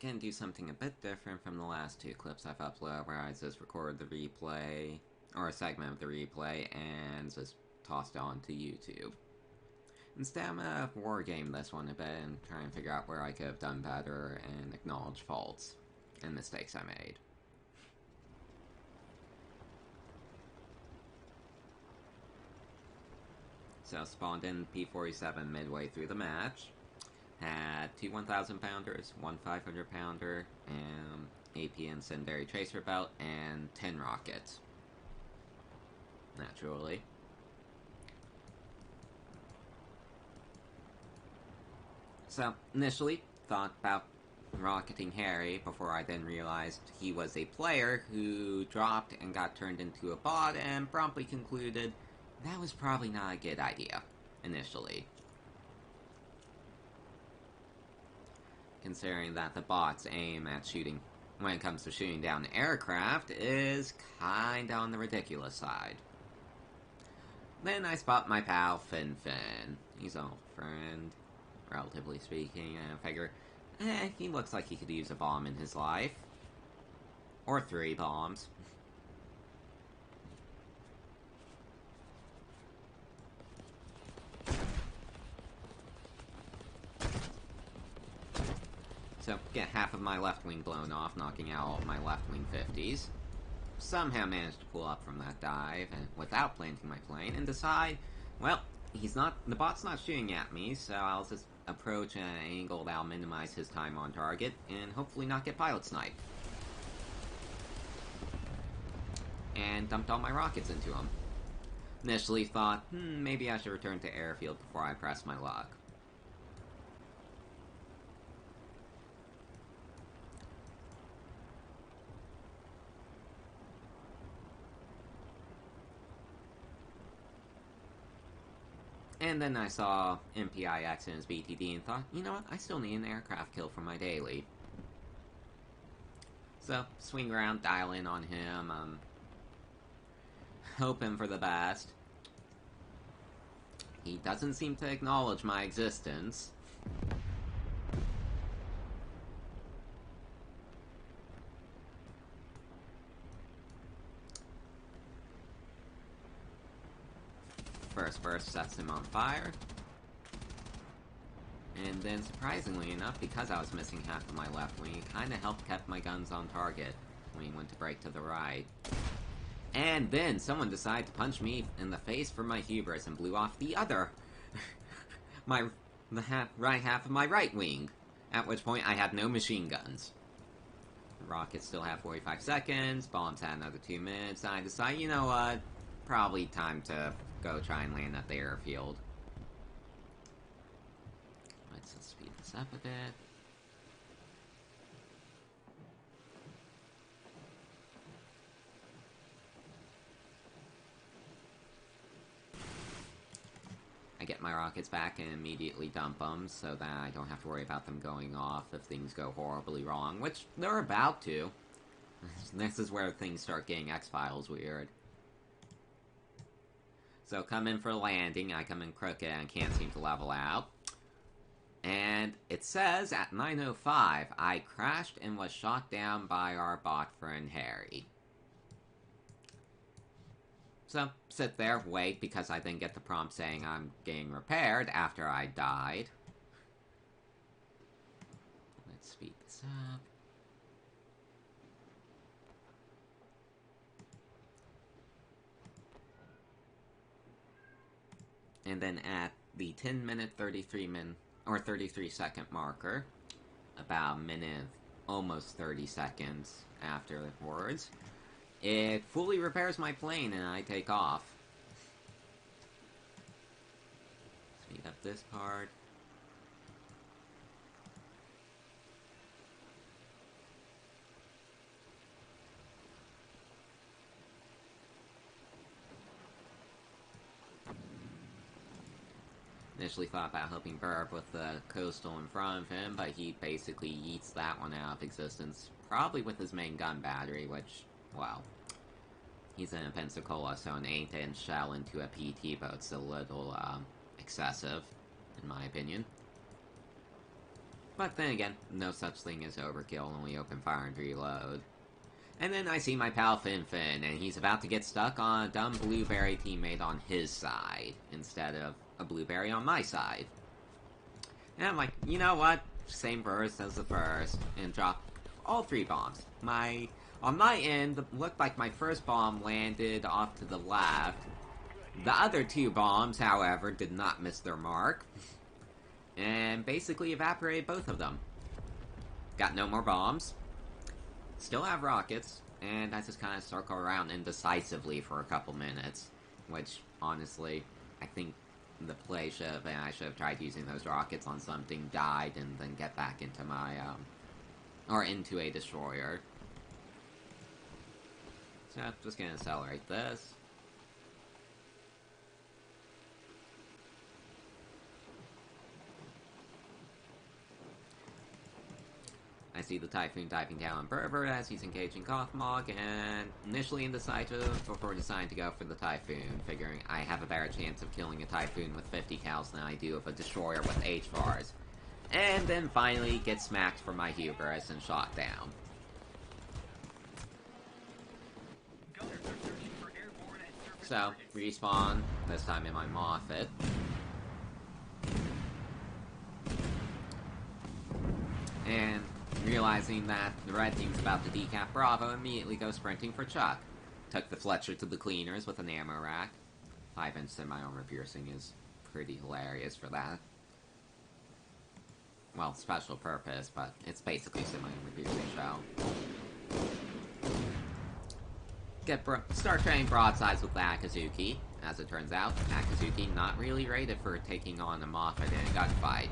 again do something a bit different from the last two clips I've uploaded, where I just record the replay, or a segment of the replay, and just tossed it onto YouTube. Instead, I'm gonna wargame this one a bit and try and figure out where I could have done better and acknowledge faults and mistakes I made. So, spawned in P-47 midway through the match. Had 2 1,000 pounders, 1 500 pounder, and AP incendiary tracer belt, and 10 rockets. Naturally. So, initially, thought about rocketing Harry before I then realized he was a player who dropped and got turned into a bot, and promptly concluded that was probably not a good idea, initially. Considering that the bot's aim at shooting, when it comes to shooting down aircraft, is kinda on the ridiculous side. Then I spot my pal Fin. He's an old friend, relatively speaking, and I figure, he looks like he could use a bomb in his life. Or 3 bombs. So, get half of my left wing blown off, knocking out all of my left wing 50s. Somehow managed to pull up from that dive, and without planting my plane, and decide, well, the bot's not shooting at me, so I'll just approach at an angle that'll minimize his time on target, and hopefully not get pilot sniped. And dumped all my rockets into him. Initially thought, maybe I should return to airfield before I press my luck. And then I saw MPIX in his BTD and thought, you know what, I still need an aircraft kill for my daily. So, swing around, dial in on him, hoping for the best. He doesn't seem to acknowledge my existence. First burst sets him on fire. And then, surprisingly enough, because I was missing half of my left wing, it kinda helped keep my guns on target when he went to break to the right. And then, someone decided to punch me in the face for my hubris and blew off the other... right half of my right wing. At which point, I had no machine guns. Rockets still have 45 seconds, bombs had another 2 minutes, and I decided, you know what, probably time to go try and land at the airfield. Let's just speed this up a bit. I get my rockets back and immediately dump them so that I don't have to worry about them going off if things go horribly wrong, which they're about to. This is where things start getting X-Files weird. So come in for landing, I come in crooked and can't seem to level out. And it says at 9:05, I crashed and was shot down by our bot friend Harry. So, sit there, wait, because I didn't get the prompt saying I'm getting repaired after I died. Let's speed this up. And then at the 10-minute, 33-second marker, about a minute, almost 30 seconds afterwards, it fully repairs my plane and I take off. Speed up this part. Initially thought about helping Burp with the coastal in front of him, but he basically yeets that one out of existence, probably with his main gun battery, which, well, he's in a Pensacola, so an 8-inch shell into a PT boat's a little, excessive, in my opinion. But then again, no such thing as overkill, only open fire and reload. And then I see my pal Fin, and he's about to get stuck on a dumb blueberry teammate on his side, instead of a blueberry on my side. And I'm like, you know what? Same verse as the first, and drop all 3 bombs. On my end, it looked like my first bomb landed off to the left. The other 2 bombs, however, did not miss their mark, and basically evaporated both of them. Got no more bombs. Still have rockets, and I just kind of circle around indecisively for a couple minutes, which, honestly, I think the play should have been I should have tried using those rockets on something, died, and then get back into my, or into a destroyer. So, just gonna accelerate this. I see the Typhoon diving down on Berber as he's engaging Gothmog, and initially indecisive before deciding to go for the Typhoon, figuring I have a better chance of killing a Typhoon with 50 cals than I do of a destroyer with H-bars. And then finally get smacked for my hubris and shot down. So, respawn, this time in my Moffat. And realizing that the red team's about to decap Bravo, immediately go sprinting for Chuck. Took the Fletcher to the cleaners with an ammo rack. 5-inch semi-armor piercing is pretty hilarious for that. Well, special purpose, but it's basically semi-armor piercing shell. Start trading broadsides with the Akazuki. As it turns out, Akazuki not really rated for taking on a Moffat in a gunfight.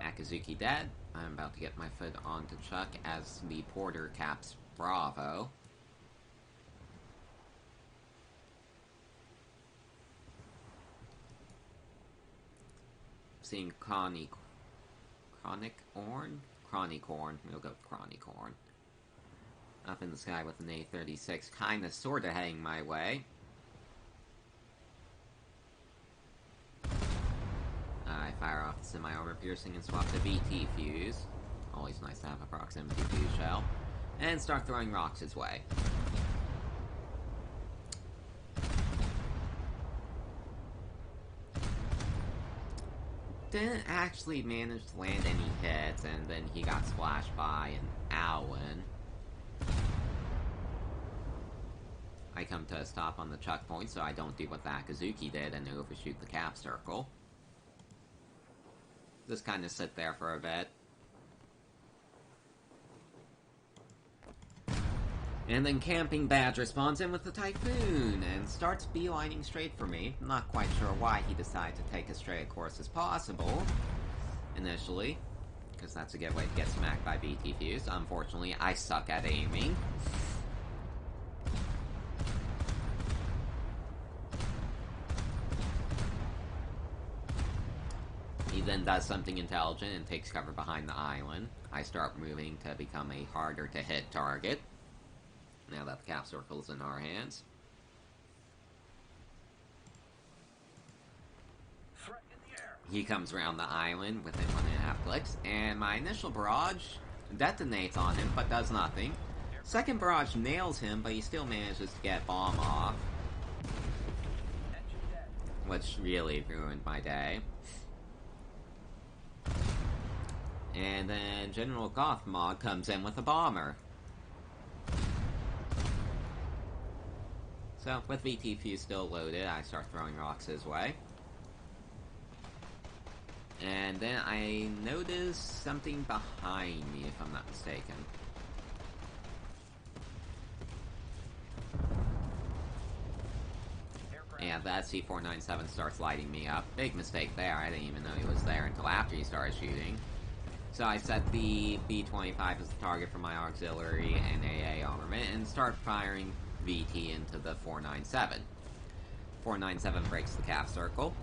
Akazuki dead. I'm about to get my foot onto Chuck as the Porter caps Bravo. Seeing Cronicorn? Cronicorn. We'll go with Cronicorn. Up in the sky with an A-36, kinda sorta heading my way. I fire off the semi-armor piercing and swap the VT fuse. Always nice to have a proximity fuse shell. And start throwing rocks his way. Didn't actually manage to land any hits, and then he got splashed by an Allen. I come to a stop on the Chuck point so I don't do what the Akazuki did and overshoot the cap circle. Just kind of sit there for a bit. And then Camping Badger spawns in with the Typhoon and starts beelining straight for me. I'm not quite sure why he decided to take as straight a course as possible initially, because that's a good way to get smacked by BT Fuse. Unfortunately, I suck at aiming. He then does something intelligent and takes cover behind the island. I start moving to become a harder to hit target, now that the cap circle is in our hands. He comes around the island within 1.5 clicks, and my initial barrage detonates on him, but does nothing. Second barrage nails him, but he still manages to get bomb off, which really ruined my day. And then General Gothmog comes in with a bomber. So, with VT Fuse still loaded, I start throwing rocks his way. And then I notice something behind me, if I'm not mistaken. Yeah, that C497 starts lighting me up. Big mistake there, I didn't even know he was there until after he started shooting. So I set the B-25 as the target for my auxiliary and AA armament and start firing VT into the 497. 497 breaks the cap circle.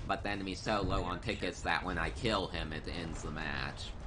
But the enemy's so low on tickets that when I kill him, it ends the match.